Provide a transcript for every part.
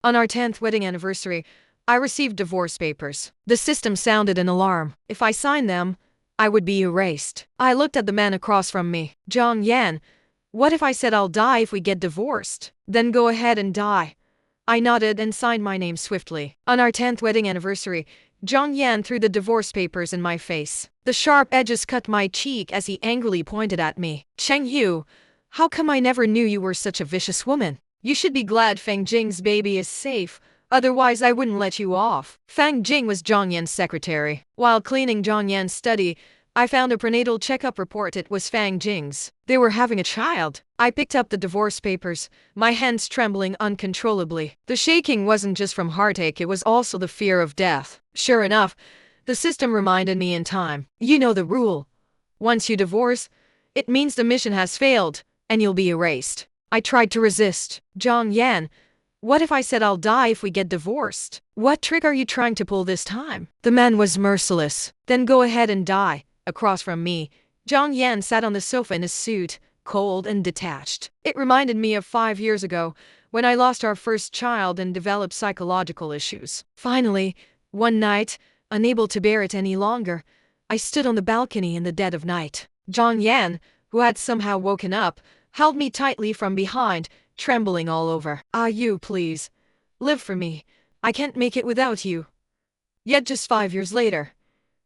On our 10th wedding anniversary, I received divorce papers. The system sounded an alarm. If I signed them, I would be erased. I looked at the man across from me. Zhang Yan, what if I said I'll die if we get divorced? Then go ahead and die. I nodded and signed my name swiftly. On our 10th wedding anniversary, Zhang Yan threw the divorce papers in my face. The sharp edges cut my cheek as he angrily pointed at me. Cheng Yu, how come I never knew you were such a vicious woman? You should be glad Feng Jing's baby is safe. Otherwise, I wouldn't let you off. Feng Jing was Zhang Yan's secretary. While cleaning Zhang Yan's study, I found a prenatal checkup report. It was Feng Jing's. They were having a child. I picked up the divorce papers, my hands trembling uncontrollably. The shaking wasn't just from heartache, it was also the fear of death. Sure enough, the system reminded me in time. You know the rule. Once you divorce, it means the mission has failed, and you'll be erased. I tried to resist. Zhang Yan, what if I said I'll die if we get divorced? What trick are you trying to pull this time? The man was merciless. Then go ahead and die. Across from me, Zhang Yan sat on the sofa in his suit, cold and detached. It reminded me of 5 years ago, when I lost our first child and developed psychological issues. Finally, one night, unable to bear it any longer, I stood on the balcony in the dead of night. Zhang Yan, who had somehow woken up, held me tightly from behind, trembling all over. Ah, you, please. Live for me. I can't make it without you. Yet just 5 years later,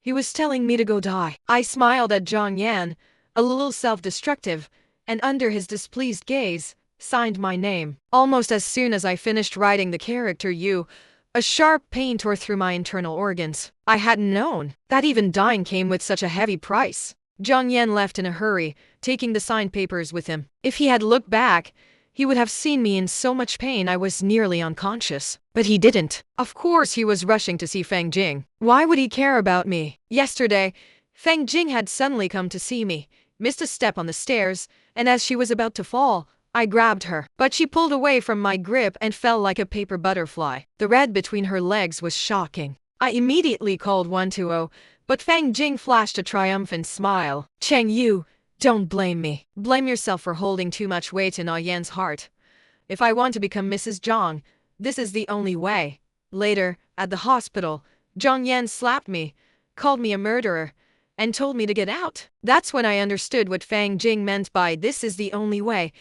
he was telling me to go die. I smiled at Zhang Yan, a little self-destructive, and under his displeased gaze, signed my name. Almost as soon as I finished writing the character Yu, a sharp pain tore through my internal organs. I hadn't known that even dying came with such a heavy price. Zhang Yan left in a hurry, taking the signed papers with him. If he had looked back, he would have seen me in so much pain I was nearly unconscious. But he didn't. Of course he was rushing to see Feng Jing. Why would he care about me? Yesterday, Feng Jing had suddenly come to see me, missed a step on the stairs, and as she was about to fall, I grabbed her. But she pulled away from my grip and fell like a paper butterfly. The red between her legs was shocking. I immediately called 120, but Feng Jing flashed a triumphant smile. Cheng Yu, don't blame me. Blame yourself for holding too much weight in Ah Yan's heart. If I want to become Mrs. Zhang, this is the only way. Later, at the hospital, Zhang Yan slapped me, called me a murderer, and told me to get out. That's when I understood what Feng Jing meant by this is the only way.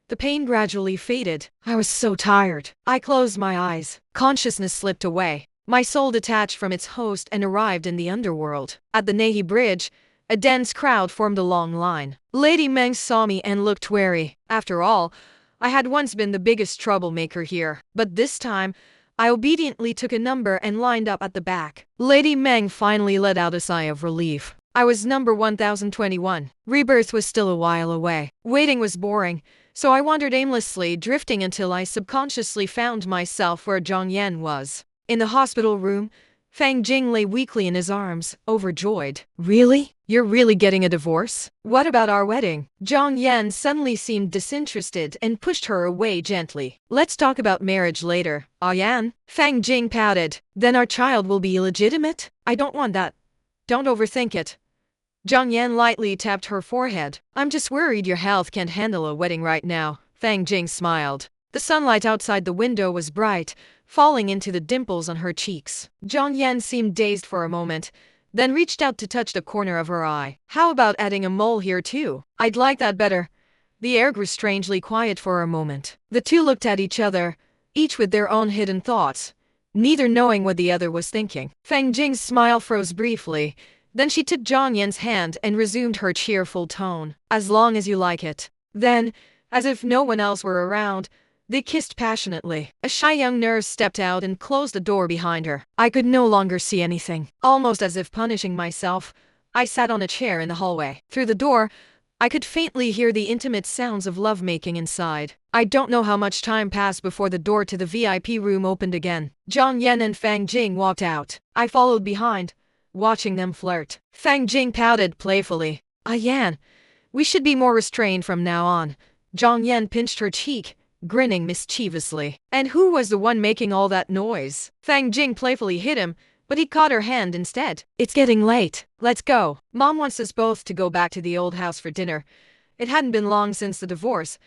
The pain gradually faded. I was so tired. I closed my eyes. Consciousness slipped away. My soul detached from its host and arrived in the underworld. At the Nehi Bridge, a dense crowd formed a long line. Lady Meng saw me and looked wary. After all, I had once been the biggest troublemaker here. But this time, I obediently took a number and lined up at the back. Lady Meng finally let out a sigh of relief. I was number 1021. Rebirth was still a while away. Waiting was boring, so I wandered aimlessly, drifting until I subconsciously found myself where Zhang Yan was. In the hospital room, Feng Jing lay weakly in his arms, overjoyed. Really? You're really getting a divorce? What about our wedding? Zhang Yan suddenly seemed disinterested and pushed her away gently. Let's talk about marriage later, Ah Yan. Feng Jing pouted. Then our child will be illegitimate? I don't want that. Don't overthink it. Zhang Yan lightly tapped her forehead. I'm just worried your health can't handle a wedding right now. Feng Jing smiled. The sunlight outside the window was bright, falling into the dimples on her cheeks. Zhang Yan seemed dazed for a moment, then reached out to touch the corner of her eye. How about adding a mole here too? I'd like that better. The air grew strangely quiet for a moment. The two looked at each other, each with their own hidden thoughts, neither knowing what the other was thinking. Feng Jing's smile froze briefly, then she took Zhang Yan's hand and resumed her cheerful tone. As long as you like it. Then, as if no one else were around, they kissed passionately. A shy young nurse stepped out and closed the door behind her. I could no longer see anything. Almost as if punishing myself, I sat on a chair in the hallway. Through the door, I could faintly hear the intimate sounds of lovemaking inside. I don't know how much time passed before the door to the VIP room opened again. Zhang Yan and Feng Jing walked out. I followed behind, watching them flirt. Feng Jing pouted playfully. Ah Yan, we should be more restrained from now on. Zhang Yan pinched her cheek, grinning mischievously. And who was the one making all that noise? Feng Jing playfully hit him, but he caught her hand instead. It's getting late. Let's go. Mom wants us both to go back to the old house for dinner. It hadn't been long since the divorce,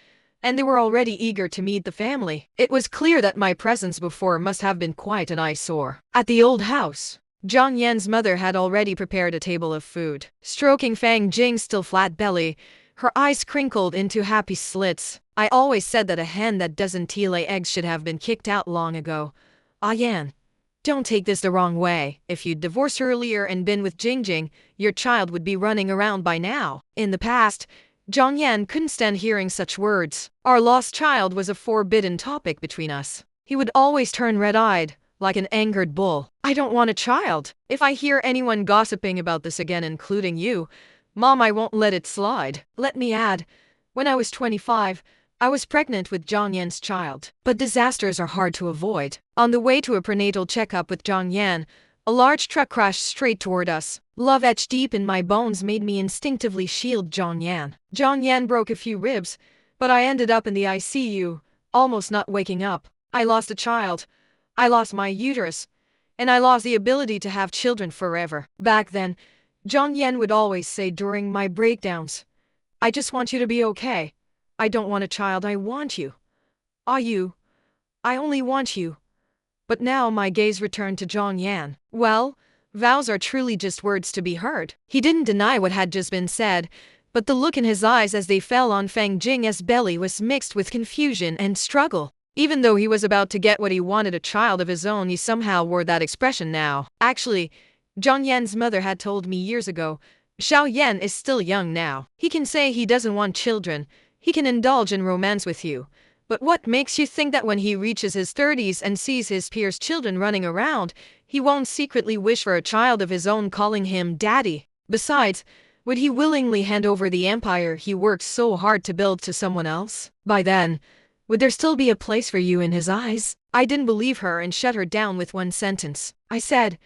and they were already eager to meet the family. It was clear that my presence before must have been quite an eyesore. At the old house, Zhang Yan's mother had already prepared a table of food. Stroking Fang Jing's still flat belly, her eyes crinkled into happy slits. I always said that a hen that doesn't lay eggs should have been kicked out long ago. Ah Yan, don't take this the wrong way. If you'd divorced earlier and been with Jingjing, your child would be running around by now. In the past, Zhang Yan couldn't stand hearing such words. Our lost child was a forbidden topic between us. He would always turn red-eyed, like an angered bull. I don't want a child. If I hear anyone gossiping about this again, including you, Mom, I won't let it slide. Let me add, when I was 25, I was pregnant with Zhang Yan's child. But disasters are hard to avoid. On the way to a prenatal checkup with Zhang Yan, a large truck crashed straight toward us. Love etched deep in my bones made me instinctively shield Zhang Yan. Zhang Yan broke a few ribs, but I ended up in the ICU, almost not waking up. I lost a child. I lost my uterus. And I lost the ability to have children forever. Back then, Zhang Yan would always say during my breakdowns, I just want you to be okay. I don't want a child, I want you. Ah you. I only want you. But now my gaze returned to Zhang Yan. Well, vows are truly just words to be heard. He didn't deny what had just been said, but the look in his eyes as they fell on Fang Jing's belly was mixed with confusion and struggle. Even though he was about to get what he wanted, a child of his own, he somehow wore that expression now. Actually, Zhang Yan's mother had told me years ago, Xiao Yan is still young now. He can say he doesn't want children. He can indulge in romance with you. But what makes you think that when he reaches his 30s and sees his peers' children running around, he won't secretly wish for a child of his own calling him daddy? Besides, would he willingly hand over the empire he worked so hard to build to someone else? By then, would there still be a place for you in his eyes? I didn't believe her and shut her down with one sentence. I said,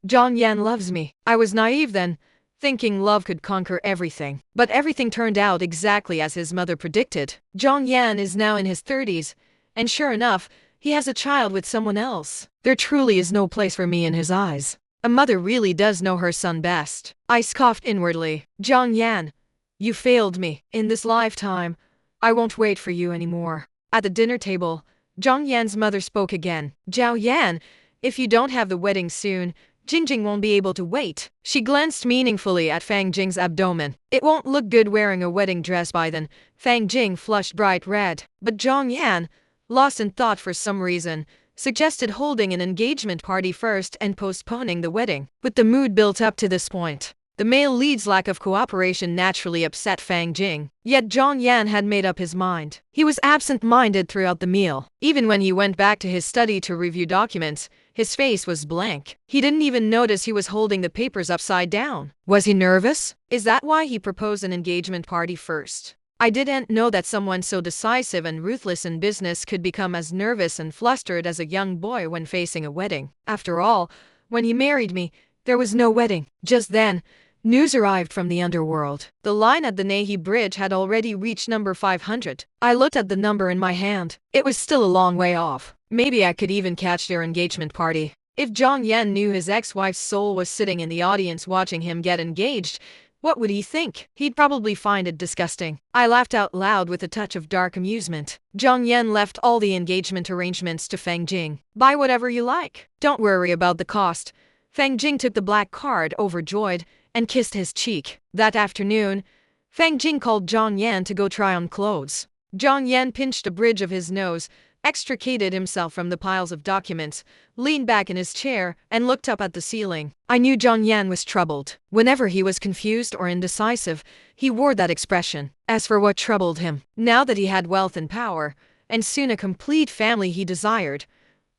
Zhang Yan loves me. I was naive then, thinking love could conquer everything. But everything turned out exactly as his mother predicted. Zhang Yan is now in his 30s, and sure enough, he has a child with someone else. There truly is no place for me in his eyes. A mother really does know her son best. I scoffed inwardly. Zhang Yan, you failed me. In this lifetime, I won't wait for you anymore. At the dinner table, Zhang Yan's mother spoke again. Zhao Yan, if you don't have the wedding soon, Jingjing won't be able to wait. She glanced meaningfully at Fang Jing's abdomen. It won't look good wearing a wedding dress by then. Fang Jing flushed bright red. But Zhang Yan, lost in thought for some reason, suggested holding an engagement party first and postponing the wedding. With the mood built up to this point, the male lead's lack of cooperation naturally upset Fang Jing. Yet Zhang Yan had made up his mind. He was absent-minded throughout the meal. Even when he went back to his study to review documents, his face was blank. He didn't even notice he was holding the papers upside down. Was he nervous? Is that why he proposed an engagement party first? I didn't know that someone so decisive and ruthless in business could become as nervous and flustered as a young boy when facing a wedding. After all, when he married me, there was no wedding. Just then, news arrived from the underworld. The line at the Nahi Bridge had already reached number 500. I looked at the number in my hand. It was still a long way off. Maybe I could even catch their engagement party. If Zhang Yan knew his ex-wife's soul was sitting in the audience watching him get engaged, what would he think? He'd probably find it disgusting. I laughed out loud with a touch of dark amusement. Zhang Yan left all the engagement arrangements to Fang Jing. Buy whatever you like. Don't worry about the cost. Fang Jing took the black card, overjoyed, and kissed his cheek. That afternoon, Fang Jing called Zhang Yan to go try on clothes. Zhang Yan pinched the bridge of his nose, extricated himself from the piles of documents, leaned back in his chair, and looked up at the ceiling. I knew Zhang Yan was troubled. Whenever he was confused or indecisive, he wore that expression. As for what troubled him, now that he had wealth and power, and soon a complete family he desired,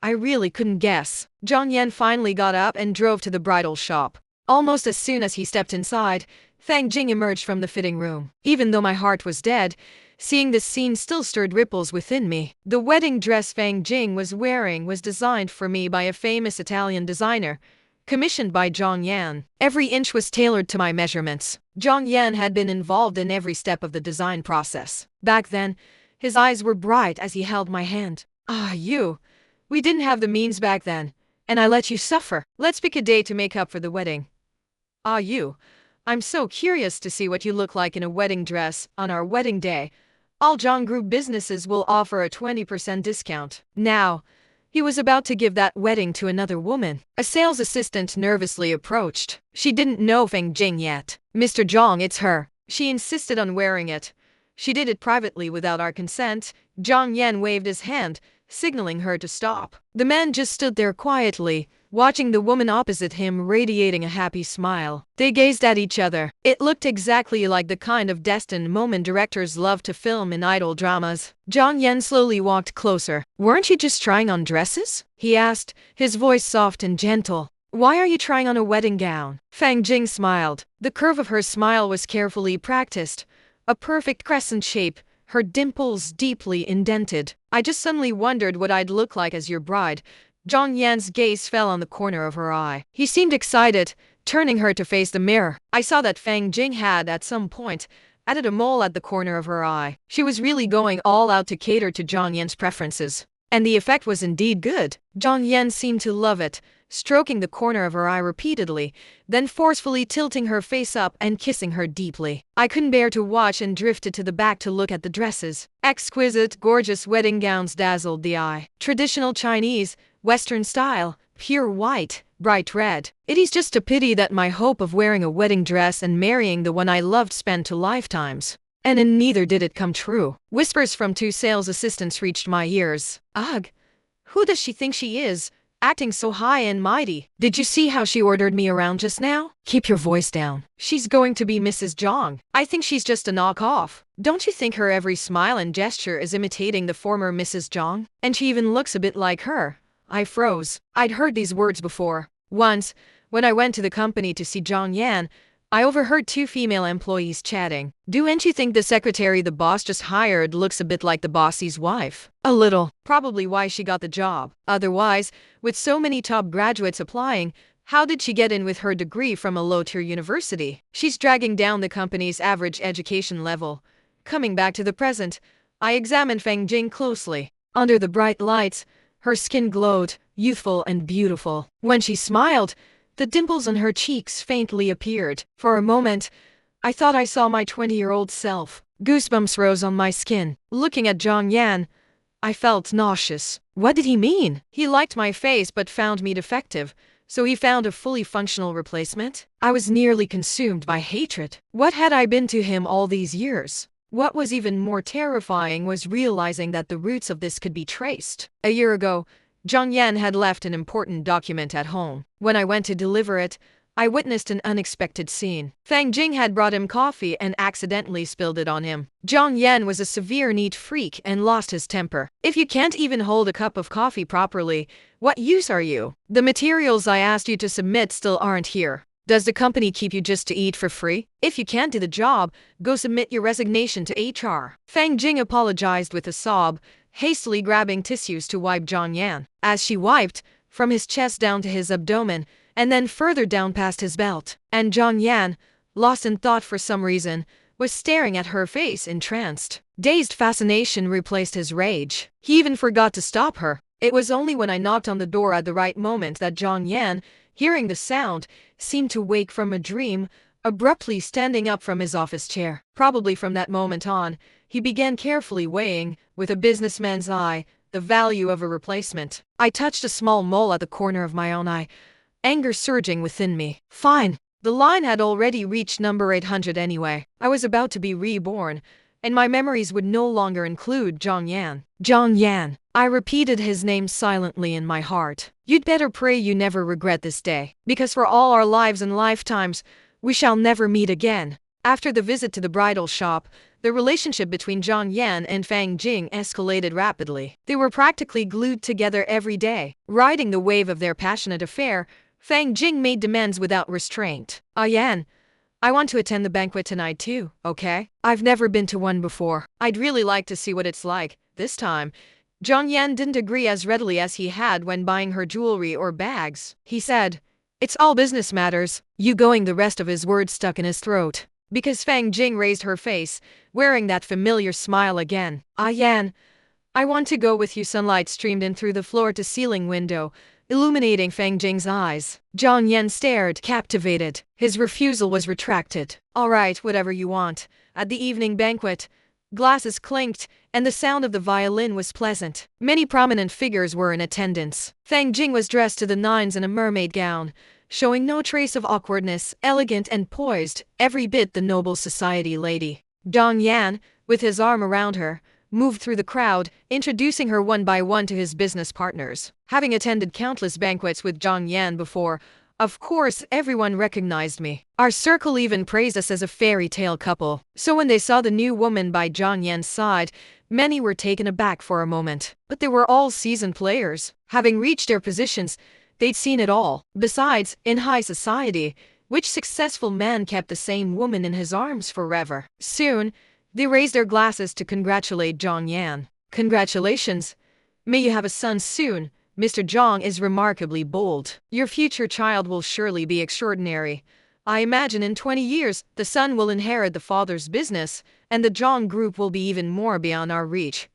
I really couldn't guess. Zhang Yan finally got up and drove to the bridal shop. Almost as soon as he stepped inside, Fang Jing emerged from the fitting room. Even though my heart was dead, seeing this scene still stirred ripples within me. The wedding dress Fang Jing was wearing was designed for me by a famous Italian designer, commissioned by Zhang Yan. Every inch was tailored to my measurements. Zhang Yan had been involved in every step of the design process. Back then, his eyes were bright as he held my hand. Ah, you. We didn't have the means back then, and I let you suffer. Let's pick a day to make up for the wedding. Ah, you. I'm so curious to see what you look like in a wedding dress on our wedding day. All Zhang Group businesses will offer a 20% discount. Now, he was about to give that wedding to another woman. A sales assistant nervously approached. She didn't know Feng Jing yet. Mr. Zhang, it's her. She insisted on wearing it. She did it privately without our consent. Zhang Yan waved his hand, signaling her to stop. The man just stood there quietly, watching the woman opposite him radiating a happy smile. They gazed at each other. It looked exactly like the kind of destined moment directors love to film in idol dramas. Zhang Yan slowly walked closer. "Weren't you just trying on dresses?" he asked, his voice soft and gentle. "Why are you trying on a wedding gown?" Feng Jing smiled. The curve of her smile was carefully practiced, a perfect crescent shape, her dimples deeply indented. "I just suddenly wondered what I'd look like as your bride." Zhang Yan's gaze fell on the corner of her eye. He seemed excited, turning her to face the mirror. I saw that Feng Jing had, at some point, added a mole at the corner of her eye. She was really going all out to cater to Zhang Yan's preferences. And the effect was indeed good. Zhang Yan seemed to love it, stroking the corner of her eye repeatedly, then forcefully tilting her face up and kissing her deeply. I couldn't bear to watch and drifted to the back to look at the dresses. Exquisite, gorgeous wedding gowns dazzled the eye. Traditional Chinese, Western style, pure white, bright red. It is just a pity that my hope of wearing a wedding dress and marrying the one I loved spanned 2 lifetimes. And in neither did it come true. Whispers from 2 sales assistants reached my ears. "Ugh, who does she think she is? Acting so high and mighty. Did you see how she ordered me around just now? Keep your voice down. She's going to be Mrs. Zhang. I think she's just a knockoff. Don't you think her every smile and gesture is imitating the former Mrs. Zhang? And she even looks a bit like her." I froze. I'd heard these words before. Once, when I went to the company to see Zhang Yan, I overheard 2 female employees chatting. "Don't you think the secretary the boss just hired looks a bit like the boss's wife?" "A little. Probably why she got the job. Otherwise, with so many top graduates applying, how did she get in with her degree from a low-tier university? She's dragging down the company's average education level." Coming back to the present, I examined Feng Jing closely. Under the bright lights, her skin glowed, youthful and beautiful. When she smiled, the dimples on her cheeks faintly appeared. For a moment, I thought I saw my 20-year-old self. Goosebumps rose on my skin. Looking at Zhang Yan, I felt nauseous. What did he mean? He liked my face but found me defective, so he found a fully functional replacement? I was nearly consumed by hatred. What had I been to him all these years? What was even more terrifying was realizing that the roots of this could be traced. A year ago, Zhang Yan had left an important document at home. When I went to deliver it, I witnessed an unexpected scene. Feng Jing had brought him coffee and accidentally spilled it on him. Zhang Yan was a severe neat freak and lost his temper. "If you can't even hold a cup of coffee properly, what use are you? The materials I asked you to submit still aren't here. Does the company keep you just to eat for free? If you can't do the job, go submit your resignation to HR." Feng Jing apologized with a sob, hastily grabbing tissues to wipe Zhang Yan. As she wiped, from his chest down to his abdomen, and then further down past his belt. And Zhang Yan, lost in thought for some reason, was staring at her face entranced. Dazed fascination replaced his rage. He even forgot to stop her. It was only when I knocked on the door at the right moment that Zhang Yan, hearing the sound, seemed to wake from a dream, abruptly standing up from his office chair. Probably from that moment on, he began carefully weighing, with a businessman's eye, the value of a replacement. I touched a small mole at the corner of my own eye, anger surging within me. Fine. The line had already reached number 800 anyway. I was about to be reborn, and my memories would no longer include Zhang Yan. Zhang Yan. I repeated his name silently in my heart. You'd better pray you never regret this day, because for all our lives and lifetimes, we shall never meet again. After the visit to the bridal shop, the relationship between Zhang Yan and Feng Jing escalated rapidly. They were practically glued together every day. Riding the wave of their passionate affair, Feng Jing made demands without restraint. Yan, I want to attend the banquet tonight too, okay? I've never been to one before. I'd really like to see what it's like, this time. Zhang Yan didn't agree as readily as he had when buying her jewelry or bags. He said, "It's all business matters." You going the rest of his words stuck in his throat. Because Feng Jing raised her face, wearing that familiar smile again. Yan, I want to go with you. Sunlight streamed in through the floor-to-ceiling window, illuminating Feng Jing's eyes. Zhang Yan stared, captivated. His refusal was retracted. "All right, whatever you want. At the evening banquet, Glasses clinked, and the sound of the violin was pleasant. Many prominent figures were in attendance. Fang Jing was dressed to the nines in a mermaid gown, showing no trace of awkwardness, elegant and poised, every bit the noble society lady. Zhang Yan, with his arm around her, moved through the crowd, introducing her one by one to his business partners. Having attended countless banquets with Zhang Yan before, of course everyone recognized me. Our circle even praised us as a fairy tale couple. So when they saw the new woman by Zhang Yan's side, many were taken aback for a moment. But they were all seasoned players. Having reached their positions, they'd seen it all. Besides, in high society, which successful man kept the same woman in his arms forever? Soon, they raised their glasses to congratulate Zhang Yan. Congratulations. May you have a son soon. Mr. Zhang is remarkably bold. Your future child will surely be extraordinary. I imagine in 20 years, the son will inherit the father's business, and the Zhang group will be even more beyond our reach.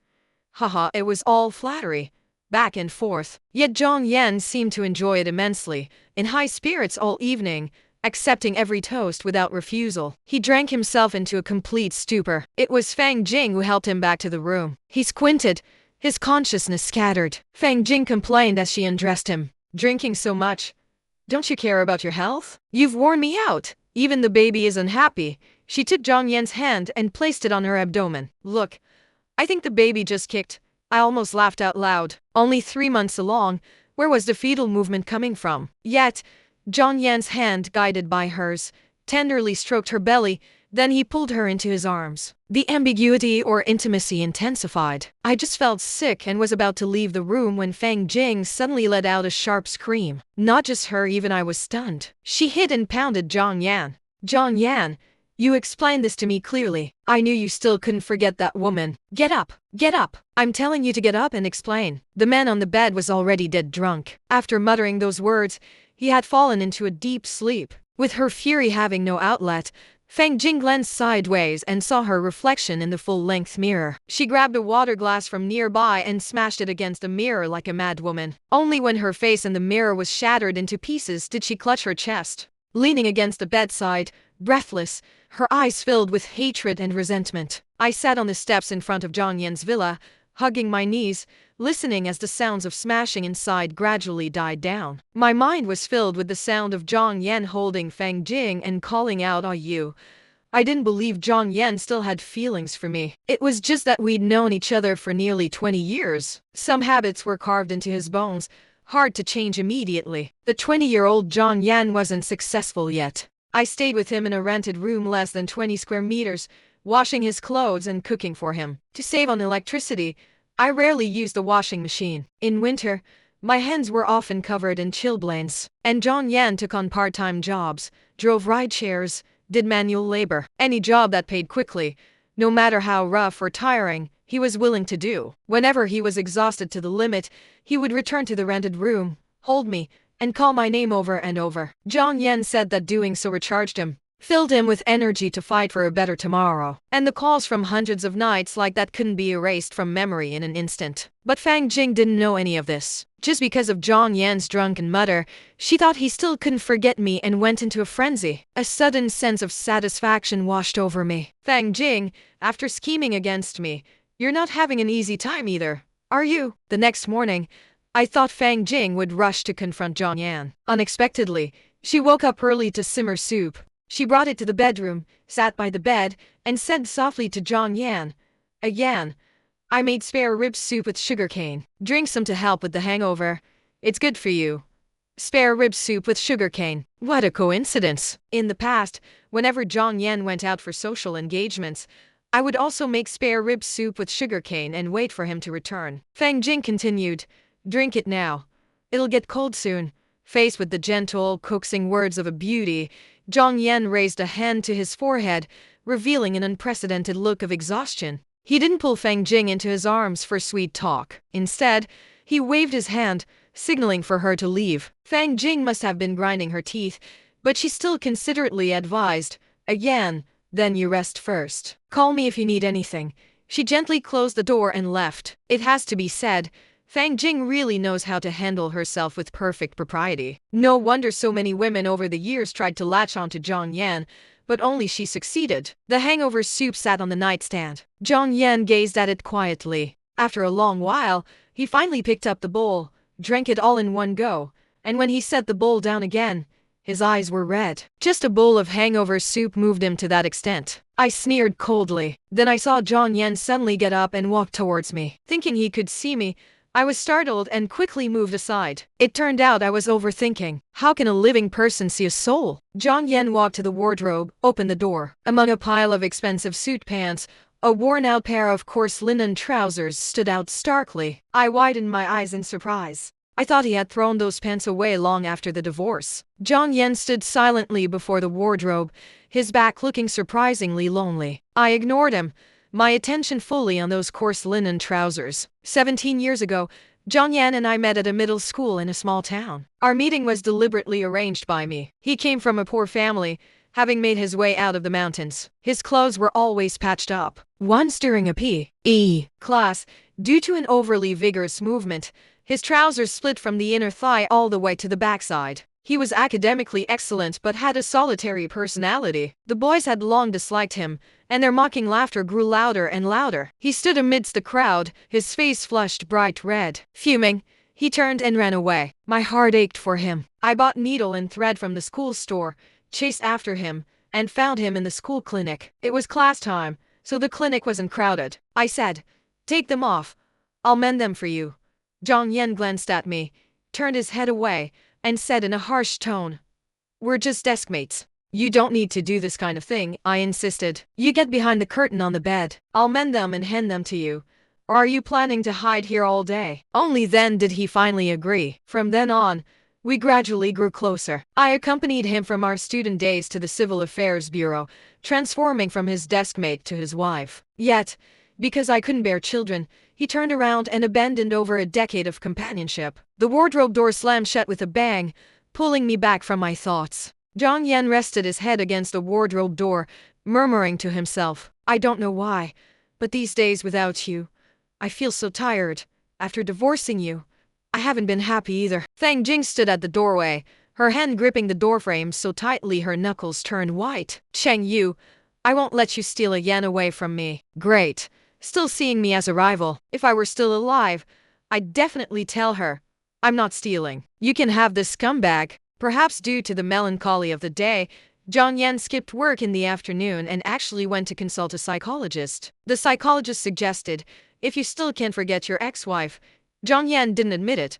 Haha, it was all flattery. Back and forth. Yet Zhang Yan seemed to enjoy it immensely, in high spirits all evening, accepting every toast without refusal. He drank himself into a complete stupor. It was Fang Jing who helped him back to the room. He squinted, his consciousness scattered. Fang Jing complained as she undressed him. Drinking so much? Don't you care about your health? You've worn me out. Even the baby is unhappy. She took Zhang Yan's hand and placed it on her abdomen. Look, I think the baby just kicked. I almost laughed out loud. Only 3 months along, where was the fetal movement coming from? Yet, Zhang Yan's hand, guided by hers, tenderly stroked her belly, then he pulled her into his arms. The ambiguity or intimacy intensified. I just felt sick and was about to leave the room when Fang Jing suddenly let out a sharp scream. Not just her, even I was stunned. She hit and pounded Zhang Yan. Zhang Yan, you explained this to me clearly. I knew you still couldn't forget that woman. Get up! Get up! I'm telling you to get up and explain. The man on the bed was already dead drunk. After muttering those words, he had fallen into a deep sleep. With her fury having no outlet, Fang Jing glanced sideways and saw her reflection in the full-length mirror. She grabbed a water glass from nearby and smashed it against the mirror like a madwoman. Only when her face in the mirror was shattered into pieces did she clutch her chest. Leaning against the bedside, breathless, her eyes filled with hatred and resentment, I sat on the steps in front of Zhang Yan's villa, hugging my knees, listening as the sounds of smashing inside gradually died down. My mind was filled with the sound of Zhang Yan holding Fang Jing and calling out, "Ah, you." I didn't believe Zhang Yan still had feelings for me. It was just that we'd known each other for nearly 20 years. Some habits were carved into his bones, hard to change immediately. The 20-year-old Zhang Yan wasn't successful yet. I stayed with him in a rented room less than 20 square meters, washing his clothes and cooking for him. To save on electricity, I rarely used the washing machine. In winter, my hands were often covered in chilblains, and Zhang Yan took on part-time jobs, drove ride shares, did manual labor. Any job that paid quickly, no matter how rough or tiring, he was willing to do. Whenever he was exhausted to the limit, he would return to the rented room, hold me, and call my name over and over. Zhang Yan said that doing so recharged him, filled him with energy to fight for a better tomorrow. And the calls from hundreds of nights like that couldn't be erased from memory in an instant. But Fang Jing didn't know any of this. Just because of Zhang Yan's drunken mutter, she thought he still couldn't forget me and went into a frenzy. A sudden sense of satisfaction washed over me. Fang Jing, after scheming against me, you're not having an easy time either, are you? The next morning, I thought Fang Jing would rush to confront Zhang Yan. Unexpectedly, she woke up early to simmer soup. She brought it to the bedroom, sat by the bed, and said softly to Zhang Yan, "Yan, I made spare rib soup with sugarcane. Drink some to help with the hangover. It's good for you." Spare rib soup with sugarcane. What a coincidence. In the past, whenever Zhang Yan went out for social engagements, I would also make spare rib soup with sugarcane and wait for him to return. Fang Jing continued, "Drink it now. It'll get cold soon." Faced with the gentle, coaxing words of a beauty, Zhang Yan raised a hand to his forehead, revealing an unprecedented look of exhaustion. He didn't pull Fang Jing into his arms for sweet talk. Instead, he waved his hand, signaling for her to leave. Fang Jing must have been grinding her teeth, but she still considerately advised, "Yan, then you rest first. Call me if you need anything." She gently closed the door and left. It has to be said, Fang Jing really knows how to handle herself with perfect propriety. No wonder so many women over the years tried to latch onto Zhang Yan, but only she succeeded. The hangover soup sat on the nightstand. Zhang Yan gazed at it quietly. After a long while, he finally picked up the bowl, drank it all in one go, and when he set the bowl down again, his eyes were red. Just a bowl of hangover soup moved him to that extent. I sneered coldly. Then I saw Zhang Yan suddenly get up and walk towards me. Thinking he could see me, I was startled and quickly moved aside. It turned out I was overthinking. How can a living person see a soul? Zhang Yan walked to the wardrobe, opened the door. Among a pile of expensive suit pants, a worn-out pair of coarse linen trousers stood out starkly. I widened my eyes in surprise. I thought he had thrown those pants away long after the divorce. Zhang Yan stood silently before the wardrobe, his back looking surprisingly lonely. I ignored him, my attention fully on those coarse linen trousers. 17 years ago, Zhang Yan and I met at a middle school in a small town. Our meeting was deliberately arranged by me. He came from a poor family, having made his way out of the mountains. His clothes were always patched up. Once during a P.E. class, due to an overly vigorous movement, his trousers split from the inner thigh all the way to the backside. He was academically excellent but had a solitary personality. The boys had long disliked him, and their mocking laughter grew louder and louder. He stood amidst the crowd, his face flushed bright red. Fuming, he turned and ran away. My heart ached for him. I bought needle and thread from the school store, chased after him, and found him in the school clinic. It was class time, so the clinic wasn't crowded. I said, "Take them off. I'll mend them for you." Zhang Yan glanced at me, turned his head away, and said in a harsh tone, "We're just desk mates. You don't need to do this kind of thing," I insisted. "You get behind the curtain on the bed. I'll mend them and hand them to you. Or are you planning to hide here all day?" Only then did he finally agree. From then on, we gradually grew closer. I accompanied him from our student days to the Civil Affairs Bureau, transforming from his desk mate to his wife. Yet, because I couldn't bear children, he turned around and abandoned over a decade of companionship. The wardrobe door slammed shut with a bang, pulling me back from my thoughts. Zhang Yan rested his head against the wardrobe door, murmuring to himself, "I don't know why, but these days without you, I feel so tired. After divorcing you, I haven't been happy either." Fang Jing stood at the doorway, her hand gripping the doorframe so tightly her knuckles turned white. "Cheng Yu, I won't let you steal a yen away from me." "Great. Still seeing me as a rival. If I were still alive, I'd definitely tell her, I'm not stealing. You can have this scumbag." Perhaps due to the melancholy of the day, Zhang Yan skipped work in the afternoon and actually went to consult a psychologist. The psychologist suggested, "If you still can't forget your ex-wife." Zhang Yan didn't admit it,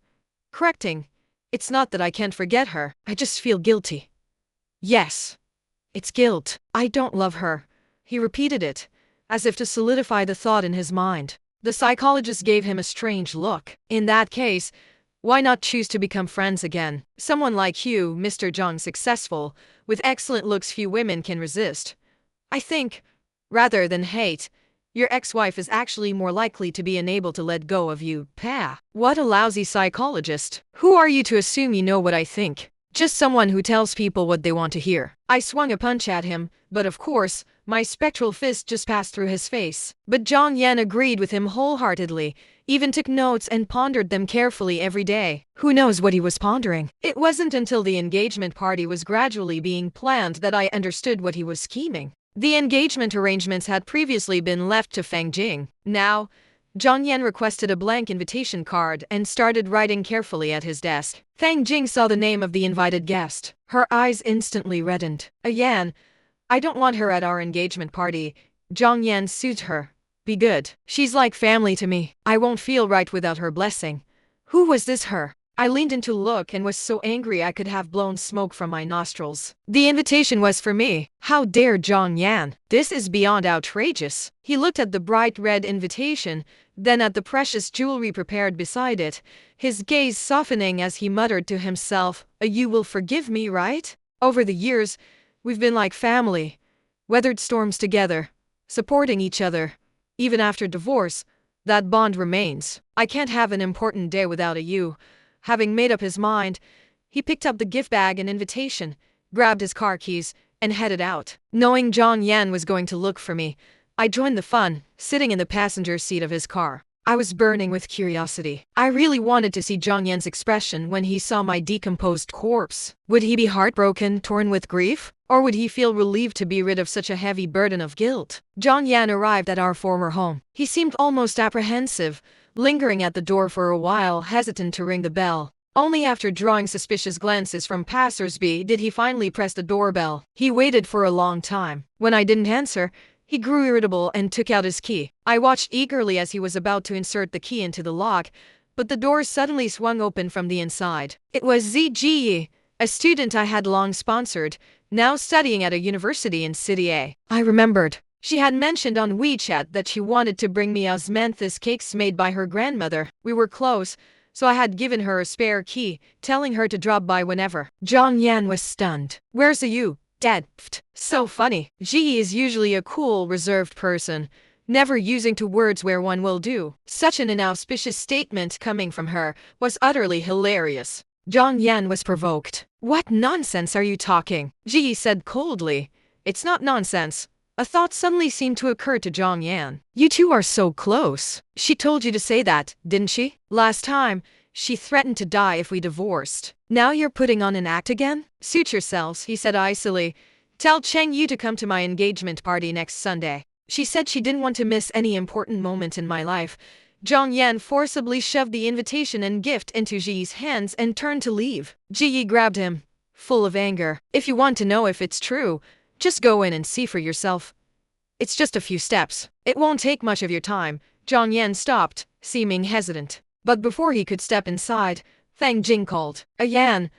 correcting, "It's not that I can't forget her, I just feel guilty." "Yes, it's guilt. I don't love her." He repeated it, as if to solidify the thought in his mind. The psychologist gave him a strange look. "In that case, why not choose to become friends again? Someone like you, Mr. Zhang, successful, with excellent looks few women can resist. I think, rather than hate, your ex-wife is actually more likely to be unable to let go of you." Pah! What a lousy psychologist. Who are you to assume you know what I think? Just someone who tells people what they want to hear. I swung a punch at him, but of course, my spectral fist just passed through his face. But Zhang Yan agreed with him wholeheartedly, even took notes and pondered them carefully every day. Who knows what he was pondering? It wasn't until the engagement party was gradually being planned that I understood what he was scheming. The engagement arrangements had previously been left to Fang Jing. Now, Zhang Yan requested a blank invitation card and started writing carefully at his desk. Fang Jing saw the name of the invited guest. Her eyes instantly reddened. "Yan, I don't want her at our engagement party." Zhang Yan soothed her. "Be good. She's like family to me. I won't feel right without her blessing." Who was this her? I leaned in to look and was so angry I could have blown smoke from my nostrils. The invitation was for me. How dare Zhang Yan? This is beyond outrageous. He looked at the bright red invitation, then at the precious jewelry prepared beside it, his gaze softening as he muttered to himself, "You will forgive me, right? Over the years, we've been like family, weathered storms together, supporting each other. Even after divorce, that bond remains. I can't have an important day without a you." Having made up his mind, he picked up the gift bag and invitation, grabbed his car keys, and headed out. Knowing Zhang Yan was going to look for me, I joined the fun, sitting in the passenger seat of his car. I was burning with curiosity. I really wanted to see Zhang Yan's expression when he saw my decomposed corpse. Would he be heartbroken, torn with grief? Or would he feel relieved to be rid of such a heavy burden of guilt? Zhang Yan arrived at our former home. He seemed almost apprehensive, lingering at the door for a while, hesitant to ring the bell. Only after drawing suspicious glances from passers-by did he finally press the doorbell. He waited for a long time. When I didn't answer, he grew irritable and took out his key. I watched eagerly as he was about to insert the key into the lock, but the door suddenly swung open from the inside. It was Zhi, a student I had long sponsored, now studying at a university in City A. I remembered. She had mentioned on WeChat that she wanted to bring me osmanthus cakes made by her grandmother. We were close, so I had given her a spare key, telling her to drop by whenever. Zhang Yan was stunned. "Where's you? Dead." Pfft. So funny. Ji is usually a cool, reserved person, never using two words where one will do. Such an inauspicious statement coming from her was utterly hilarious. Zhang Yan was provoked. "What nonsense are you talking?" Ji said coldly. "It's not nonsense." A thought suddenly seemed to occur to Zhang Yan. "You two are so close. She told you to say that, didn't she? Last time, she threatened to die if we divorced. Now you're putting on an act again? Suit yourselves," he said icily. "Tell Cheng Yu to come to my engagement party next Sunday." She said she didn't want to miss any important moment in my life. Zhang Yan forcibly shoved the invitation and gift into Ji's hands and turned to leave. Ji grabbed him, full of anger. "If you want to know if it's true, just go in and see for yourself. It's just a few steps. It won't take much of your time." Zhang Yan stopped, seeming hesitant. But before he could step inside, Fang Jing called, "Yan,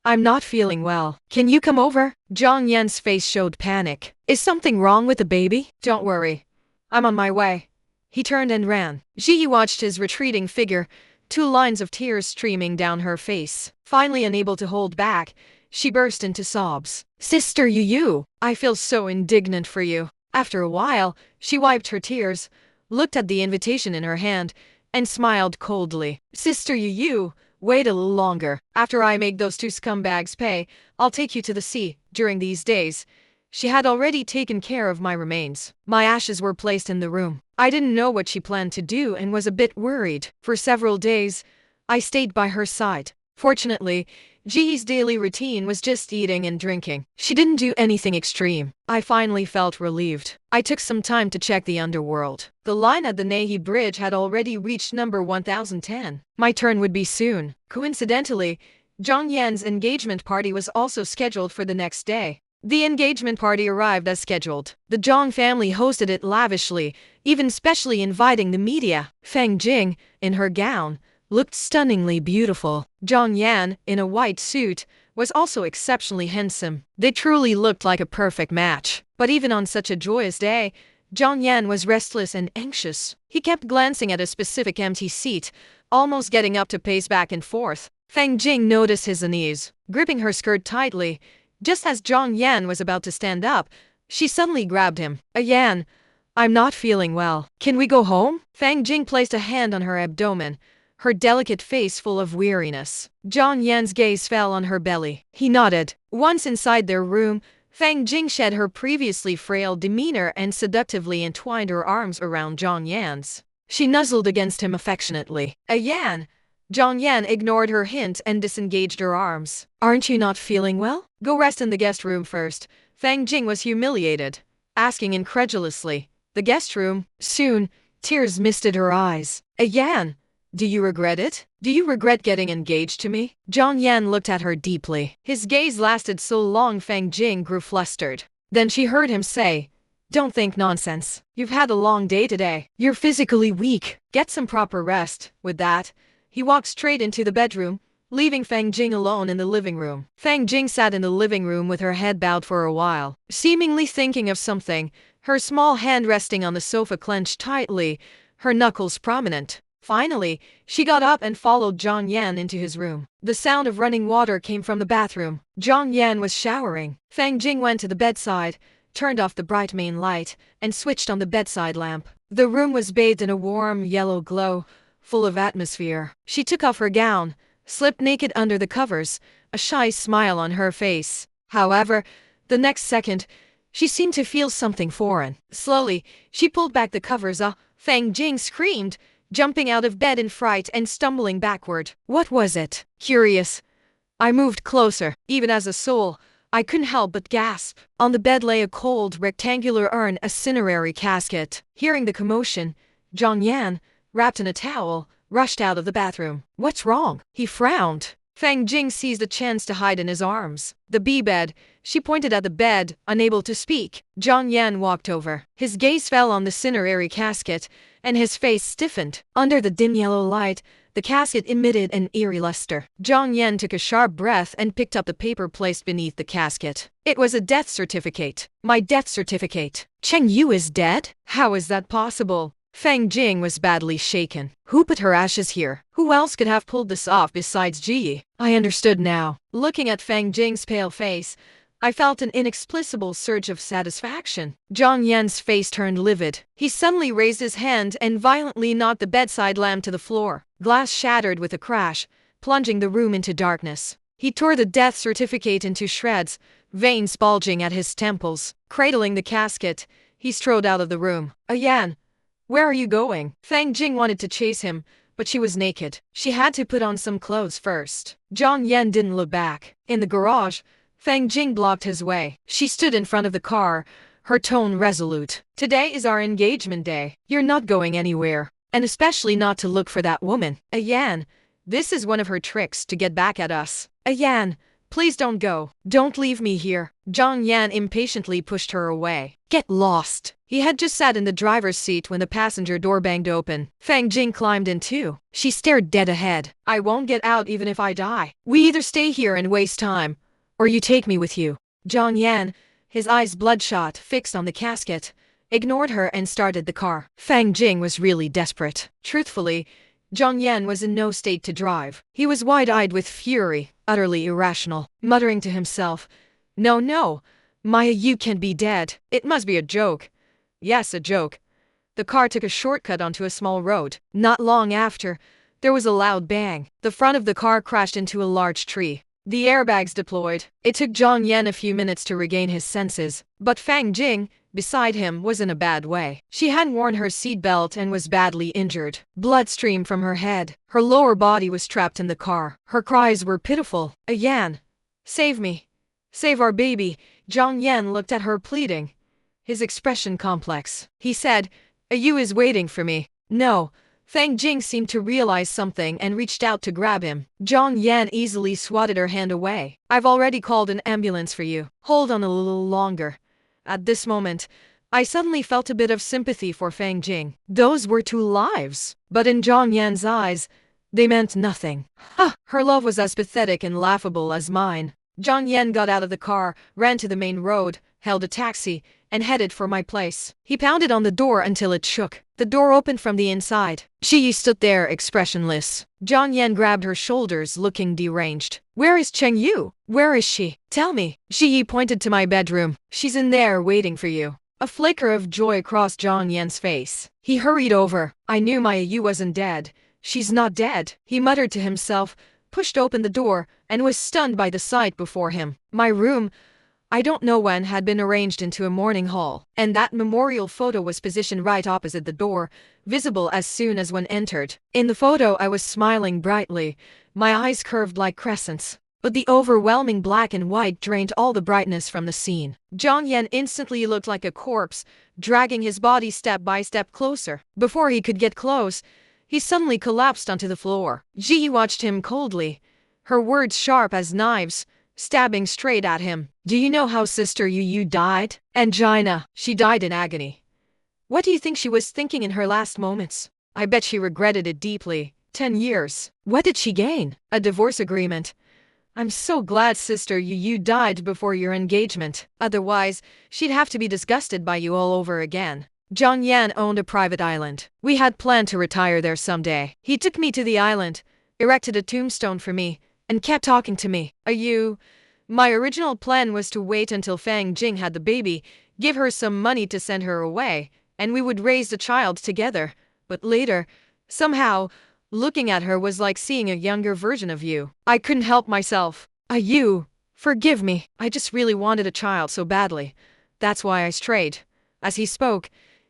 I'm not feeling well. Can you come over?" Zhang Yan's face showed panic. "Is something wrong with the baby?" "Don't worry. I'm on my way." He turned and ran. Ji watched his retreating figure, 2 lines of tears streaming down her face. Finally unable to hold back, she burst into sobs. "Sister Yu, I feel so indignant for you." After a while, she wiped her tears, looked at the invitation in her hand, and smiled coldly. "Sister Yu, wait a little longer. After I make those 2 scumbags pay, I'll take you to the sea. During these days, she had already taken care of my remains. My ashes were placed in the room. I didn't know what she planned to do and was a bit worried. For several days, I stayed by her side. Fortunately, Ji's daily routine was just eating and drinking. She didn't do anything extreme. I finally felt relieved. I took some time to check the underworld. The line at the Nahi Bridge had already reached number 1010. My turn would be soon. Coincidentally, Zhang Yan's engagement party was also scheduled for the next day. The engagement party arrived as scheduled. The Zhang family hosted it lavishly, even specially inviting the media. Feng Jing, in her gown, looked stunningly beautiful. Zhang Yan, in a white suit, was also exceptionally handsome. They truly looked like a perfect match. But even on such a joyous day, Zhang Yan was restless and anxious. He kept glancing at a specific empty seat, almost getting up to pace back and forth. Feng Jing noticed his unease, gripping her skirt tightly. Just as Zhang Yan was about to stand up, she suddenly grabbed him. "Yan, I'm not feeling well. Can we go home?" Feng Jing placed a hand on her abdomen, her delicate face full of weariness. Zhang Yan's gaze fell on her belly. He nodded. Once inside their room, Feng Jing shed her previously frail demeanor and seductively entwined her arms around Zhang Yan's. She nuzzled against him affectionately. "Yan!" Zhang Yan ignored her hint and disengaged her arms. "Aren't you not feeling well? Go rest in the guest room first." Feng Jing was humiliated, asking incredulously, "The guest room?" Soon, tears misted her eyes. "Yan! Do you regret it? Do you regret getting engaged to me?" Zhang Yan looked at her deeply. His gaze lasted so long Feng Jing grew flustered. Then she heard him say, "Don't think nonsense. You've had a long day today. You're physically weak. Get some proper rest." With that, he walked straight into the bedroom, leaving Feng Jing alone in the living room. Feng Jing sat in the living room with her head bowed for a while, seemingly thinking of something, her small hand resting on the sofa clenched tightly, her knuckles prominent. Finally, she got up and followed Zhang Yan into his room. The sound of running water came from the bathroom. Zhang Yan was showering. Feng Jing went to the bedside, turned off the bright main light, and switched on the bedside lamp. The room was bathed in a warm yellow glow, full of atmosphere. She took off her gown, slipped naked under the covers, a shy smile on her face. However, the next second, she seemed to feel something foreign. Slowly, she pulled back the covers. Feng Jing screamed, jumping out of bed in fright and stumbling backward. What was it? Curious, I moved closer. Even as a soul, I couldn't help but gasp. On the bed lay a cold, rectangular urn, a cinerary casket. Hearing the commotion, Zhang Yan, wrapped in a towel, rushed out of the bathroom. What's wrong? He frowned. Fang Jing seized the chance to hide in his arms. The bed. She pointed at the bed, unable to speak. Zhang Yan walked over. His gaze fell on the cinerary casket, and his face stiffened. Under the dim yellow light, the casket emitted an eerie luster. Zhang Yan took a sharp breath and picked up the paper placed beneath the casket. It was a death certificate. My death certificate. Cheng Yu is dead? How is that possible? Fang Jing was badly shaken. Who put her ashes here? Who else could have pulled this off besides Ji Yi? I understood now. Looking at Fang Jing's pale face, I felt an inexplicable surge of satisfaction. Zhang Yan's face turned livid. He suddenly raised his hand and violently knocked the bedside lamp to the floor. Glass shattered with a crash, plunging the room into darkness. He tore the death certificate into shreds, veins bulging at his temples. Cradling the casket, he strode out of the room. Yan, where are you going? Fang Jing wanted to chase him, but she was naked. She had to put on some clothes first. Zhang Yan didn't look back. In the garage, Fang Jing blocked his way. She stood in front of the car, her tone resolute. Today is our engagement day. You're not going anywhere. And especially not to look for that woman. Yan, this is one of her tricks to get back at us. Yan, please don't go. Don't leave me here. Zhang Yan impatiently pushed her away. Get lost. He had just sat in the driver's seat when the passenger door banged open. Fang Jing climbed in too. She stared dead ahead. I won't get out even if I die. We either stay here and waste time, or you take me with you. Zhang Yan, his eyes bloodshot, fixed on the casket, ignored her and started the car. Fang Jing was really desperate. Truthfully, Zhang Yan was in no state to drive. He was wide-eyed with fury, utterly irrational, muttering to himself, No, Maya, you can't be dead. It must be a joke. Yes, a joke. The car took a shortcut onto a small road. Not long after, there was a loud bang. The front of the car crashed into a large tree. The airbags deployed. It took Zhang Yan a few minutes to regain his senses, but Fang Jing, beside him, was in a bad way. She hadn't worn her seatbelt and was badly injured. Blood streamed from her head. Her lower body was trapped in the car. Her cries were pitiful. Yan, save me. Save our baby. Zhang Yan looked at her pleading, his expression complex. He said, Yu is waiting for me. No. Fang Jing seemed to realize something and reached out to grab him. Zhang Yan easily swatted her hand away. I've already called an ambulance for you. Hold on a little longer. At this moment, I suddenly felt a bit of sympathy for Fang Jing. Those were 2 lives. But in Zhang Yan's eyes, they meant nothing. Her love was as pathetic and laughable as mine. Zhang Yan got out of the car, ran to the main road, hailed a taxi, and headed for my place. He pounded on the door until it shook. The door opened from the inside. Ji Yi stood there expressionless. Zhang Yan grabbed her shoulders, looking deranged. Where is Cheng Yu? Where is she? Tell me. Ji Yi pointed to my bedroom. She's in there waiting for you. A flicker of joy crossed Zhang Yan's face. He hurried over. I knew Maya Yu wasn't dead. She's not dead, he muttered to himself, pushed open the door, and was stunned by the sight before him. My room, I don't know when, had been arranged into a morning hall, and that memorial photo was positioned right opposite the door, visible as soon as one entered. In the photo I was smiling brightly, my eyes curved like crescents, but the overwhelming black and white drained all the brightness from the scene. Zhang Yan instantly looked like a corpse, dragging his body step by step closer. Before he could get close, he suddenly collapsed onto the floor. Ji Yi watched him coldly, her words sharp as knives, stabbing straight at him. Do you know how Sister Yu died? Angina. She died in agony. What do you think she was thinking in her last moments? I bet she regretted it deeply. 10 years. What did she gain? A divorce agreement. I'm so glad Sister Yu died before your engagement. Otherwise, she'd have to be disgusted by you all over again. Zhang Yan owned a private island. We had planned to retire there someday. He took me to the island, erected a tombstone for me, and kept talking to me. My original plan was to wait until Fang Jing had the baby, give her some money to send her away, and we would raise the child together. But later, somehow, looking at her was like seeing a younger version of you. I couldn't help myself. Forgive me. I just really wanted a child so badly. That's why I strayed. As he spoke,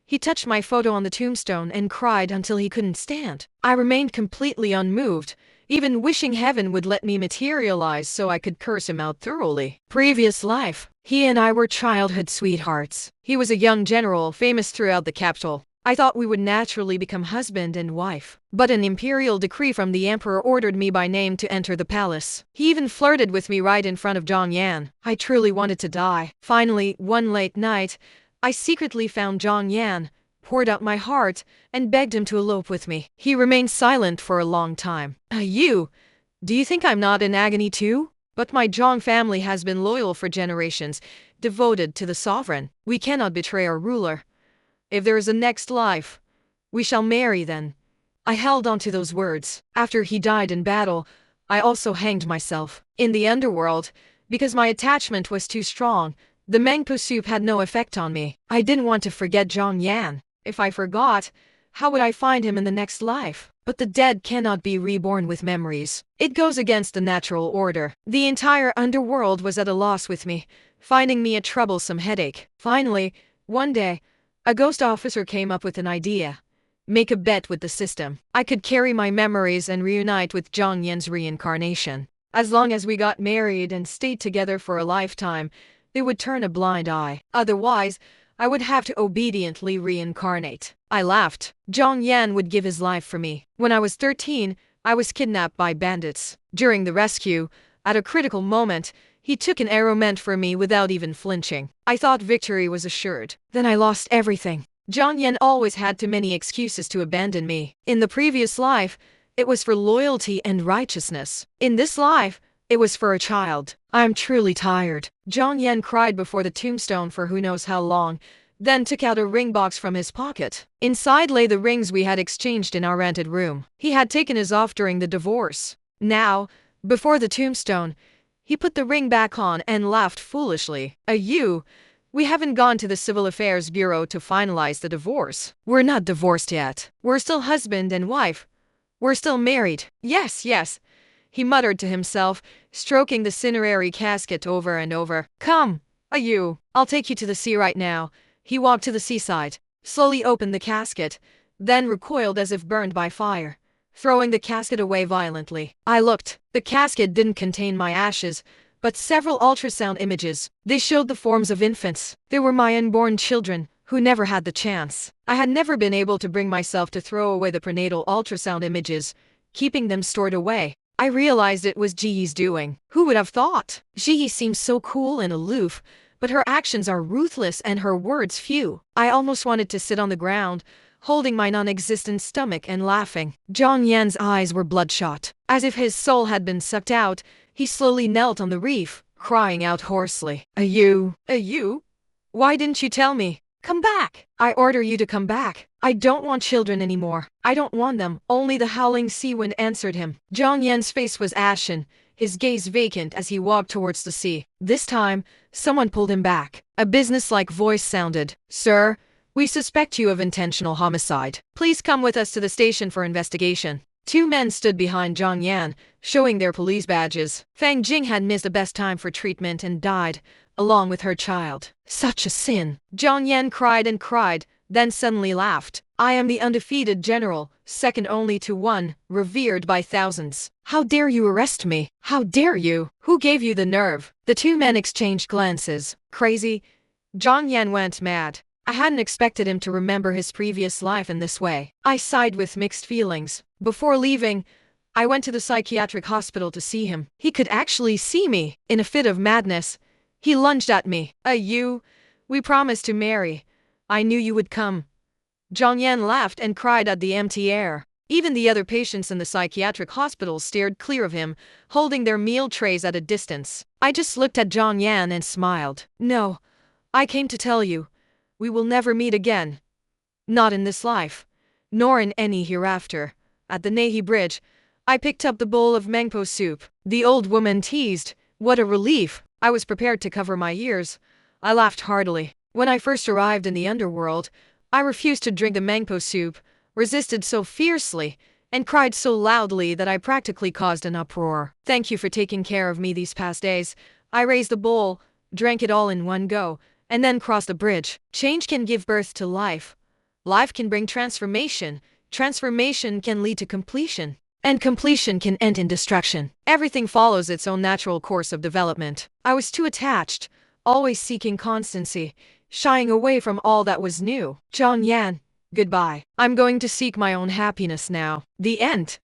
He touched my photo on the tombstone and cried until he couldn't stand. I remained completely unmoved, even wishing heaven would let me materialize so I could curse him out thoroughly. Previous life. He and I were childhood sweethearts. He was a young general famous throughout the capital. I thought we would naturally become husband and wife. But an imperial decree from the emperor ordered me by name to enter the palace. He even flirted with me right in front of Zhang Yan. I truly wanted to die. Finally, one late night, I secretly found Zhang Yan, poured out my heart, and begged him to elope with me. He remained silent for a long time. Do you think I'm not in agony too? But my Zhang family has been loyal for generations, devoted to the sovereign. We cannot betray our ruler. If there is a next life, we shall marry then. I held on to those words. After he died in battle, I also hanged myself. In the underworld, because my attachment was too strong, the Mengpo Soup had no effect on me. I didn't want to forget Zhang Yan. If I forgot, how would I find him in the next life? But the dead cannot be reborn with memories. It goes against the natural order. The entire underworld was at a loss with me, finding me a troublesome headache. Finally, one day, a ghost officer came up with an idea. Make a bet with the system. I could carry my memories and reunite with Zhang Yan's reincarnation. As long as we got married and stayed together for a lifetime, they would turn a blind eye. Otherwise, I would have to obediently reincarnate. I laughed. Zhang Yan would give his life for me. When I was 13, I was kidnapped by bandits. During the rescue, at a critical moment, he took an arrow meant for me without even flinching. I thought victory was assured. Then I lost everything. Zhang Yan always had too many excuses to abandon me. In the previous life, it was for loyalty and righteousness. In this life, it was for a child. I am truly tired. Zhang Yan cried before the tombstone for who knows how long, then took out a ring box from his pocket. Inside lay the rings we had exchanged in our rented room. He had taken his off during the divorce. Now, before the tombstone, he put the ring back on and laughed foolishly. We haven't gone to the Civil Affairs Bureau to finalize the divorce. We're not divorced yet. We're still husband and wife. We're still married. Yes, he muttered to himself, stroking the cinerary casket over and over. Come, I'll take you to the sea right now. He walked to the seaside, slowly opened the casket, then recoiled as if burned by fire, throwing the casket away violently. I looked. The casket didn't contain my ashes, but several ultrasound images. They showed the forms of infants. They were my unborn children, who never had the chance. I had never been able to bring myself to throw away the prenatal ultrasound images, keeping them stored away. I realized it was Ji's doing. Who would have thought? Ji seems so cool and aloof, but her actions are ruthless and her words few. I almost wanted to sit on the ground, holding my non-existent stomach and laughing. Zhang Yan's eyes were bloodshot. As if his soul had been sucked out, he slowly knelt on the reef, crying out hoarsely. Why didn't you tell me? Come back! I order you to come back. I don't want children anymore. I don't want them. Only the howling sea wind answered him. Zhang Yan's face was ashen, his gaze vacant as he walked towards the sea. This time, someone pulled him back. A businesslike voice sounded. Sir, we suspect you of intentional homicide. Please come with us to the station for investigation. Two men stood behind Zhang Yan, showing their police badges. Fang Jing had missed the best time for treatment and died, along with her child. Such a sin. Zhang Yan cried and cried, then suddenly laughed. I am the undefeated general, second only to one, revered by thousands. How dare you arrest me? How dare you? Who gave you the nerve? The two men exchanged glances. Crazy? Zhang Yan went mad. I hadn't expected him to remember his previous life in this way. I sighed with mixed feelings. Before leaving, I went to the psychiatric hospital to see him. He could actually see me. In a fit of madness, he lunged at me. We promised to marry. I knew you would come. Zhang Yan laughed and cried at the empty air. Even the other patients in the psychiatric hospital stared clear of him, holding their meal trays at a distance. I just looked at Zhang Yan and smiled. No, I came to tell you. We will never meet again. Not in this life, nor in any hereafter. At the Nahi Bridge, I picked up the bowl of Mengpo Soup. The old woman teased. What a relief. I was prepared to cover my ears. I laughed heartily. When I first arrived in the underworld, I refused to drink the Mengpo Soup, resisted so fiercely, and cried so loudly that I practically caused an uproar. Thank you for taking care of me these past days. I raised the bowl, drank it all in one go, and then crossed the bridge. Change can give birth to life, Life can bring transformation. Transformation can lead to completion. And completion can end in destruction. Everything follows its own natural course of development. I was too attached, always seeking constancy, shying away from all that was new. Zhang Yan, goodbye. I'm going to seek my own happiness now. The end.